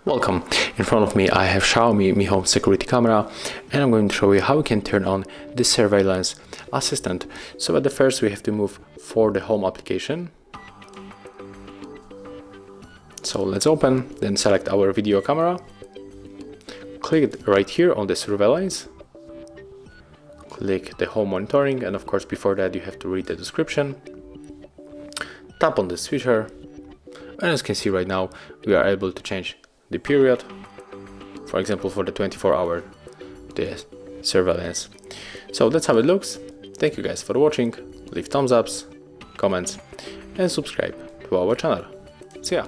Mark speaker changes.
Speaker 1: Welcome. In front of me I have Xiaomi Mi Home security camera, and I'm going to show you how we can turn on the surveillance assistant. So at the first we have to move for the home application. So let's open, then select our video camera, click right here on the surveillance, click the home monitoring, and of course before that you have to read the description. Tap on the switcher, and as you can see right now we are able to change the period, for example for the 24-hour the surveillance. So that's how it looks. Thank you guys for watching. Leave thumbs ups, comments, and subscribe to our channel. See ya.